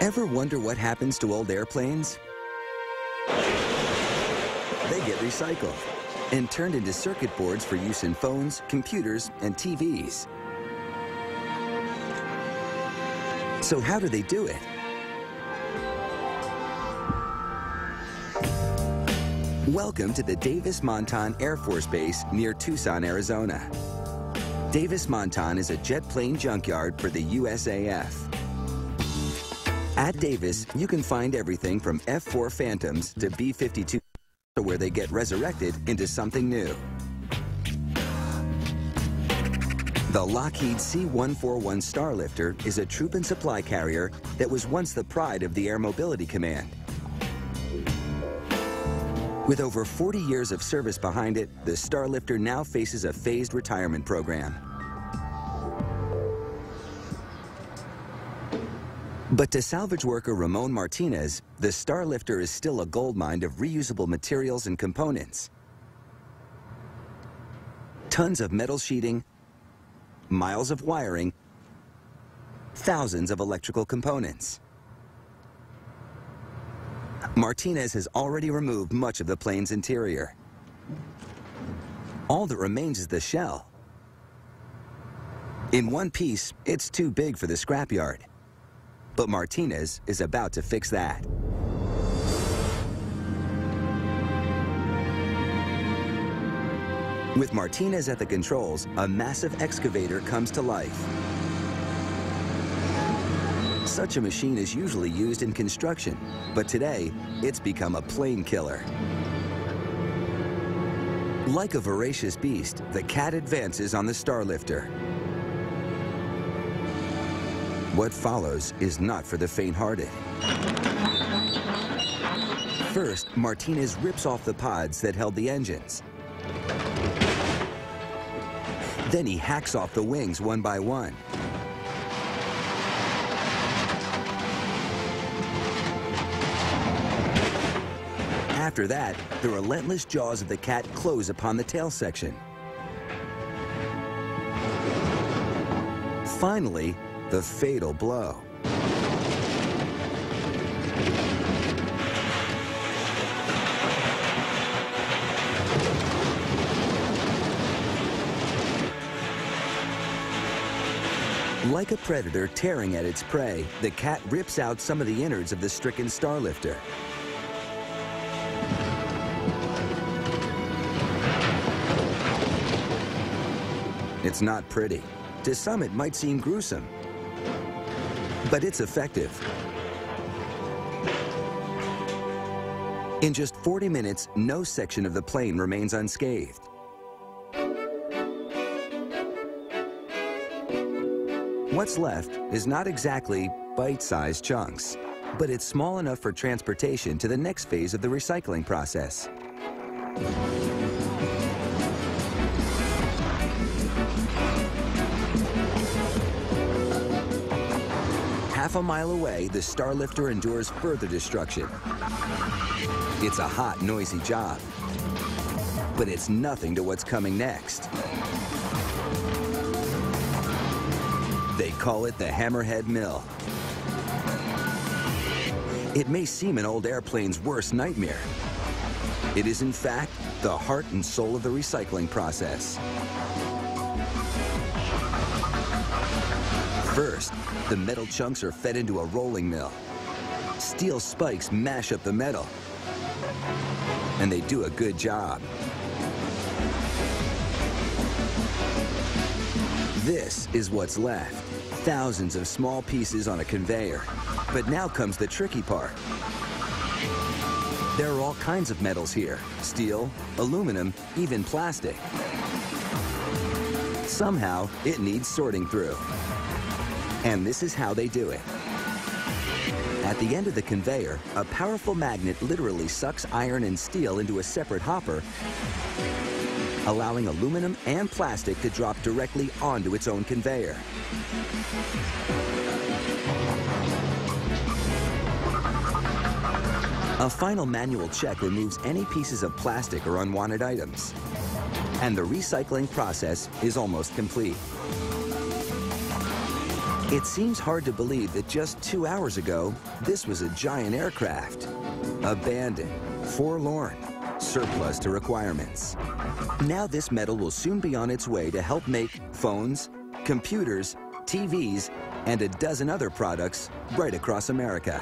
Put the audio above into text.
Ever wonder what happens to old airplanes? They get recycled and turned into circuit boards for use in phones, computers, and TVs. So how do they do it? Welcome to the Davis-Montán Air Force Base near Tucson, Arizona. Davis-Montán is a jet plane junkyard for the USAF. At Davis, you can find everything from F-4 Phantoms to B-52, where they get resurrected into something new. The Lockheed C-141 Starlifter is a troop and supply carrier that was once the pride of the Air Mobility Command. With over 40 years of service behind it, the Starlifter now faces a phased retirement program. But to salvage worker Ramon Martinez, the Starlifter is still a goldmine of reusable materials and components. Tons of metal sheeting, miles of wiring, thousands of electrical components. Martinez has already removed much of the plane's interior. All that remains is the shell. In one piece, it's too big for the scrapyard. But Martinez is about to fix that. With Martinez at the controls, a massive excavator comes to life. Such a machine is usually used in construction, but today, it's become a plane killer. Like a voracious beast, the cat advances on the Starlifter. What follows is not for the faint-hearted. First, Martinez rips off the pods that held the engines. Then he hacks off the wings one by one. After that, the relentless jaws of the cat close upon the tail section. Finally, the fatal blow. Like a predator tearing at its prey, the cat rips out some of the innards of the stricken Starlifter. It's not pretty. To some, it might seem gruesome. But it's effective. In just 40 minutes, no section of the plane remains unscathed. What's left is not exactly bite-sized chunks, but it's small enough for transportation to the next phase of the recycling process. Half a mile away, the Starlifter endures further destruction. It's a hot, noisy job, but it's nothing to what's coming next. They call it the Hammerhead Mill. It may seem an old airplane's worst nightmare. It is, in fact, the heart and soul of the recycling process. First, the metal chunks are fed into a rolling mill. Steel spikes mash up the metal, and they do a good job. This is what's left. Thousands of small pieces on a conveyor. But now comes the tricky part. There are all kinds of metals here: steel, aluminum, even plastic. Somehow, it needs sorting through. And this is how they do it. At the end of the conveyor, a powerful magnet literally sucks iron and steel into a separate hopper, allowing aluminum and plastic to drop directly onto its own conveyor. A final manual check removes any pieces of plastic or unwanted items. And the recycling process is almost complete. It seems hard to believe that just 2 hours ago, this was a giant aircraft. Abandoned, forlorn, surplus to requirements. Now this metal will soon be on its way to help make phones, computers, TVs, and a dozen other products right across America.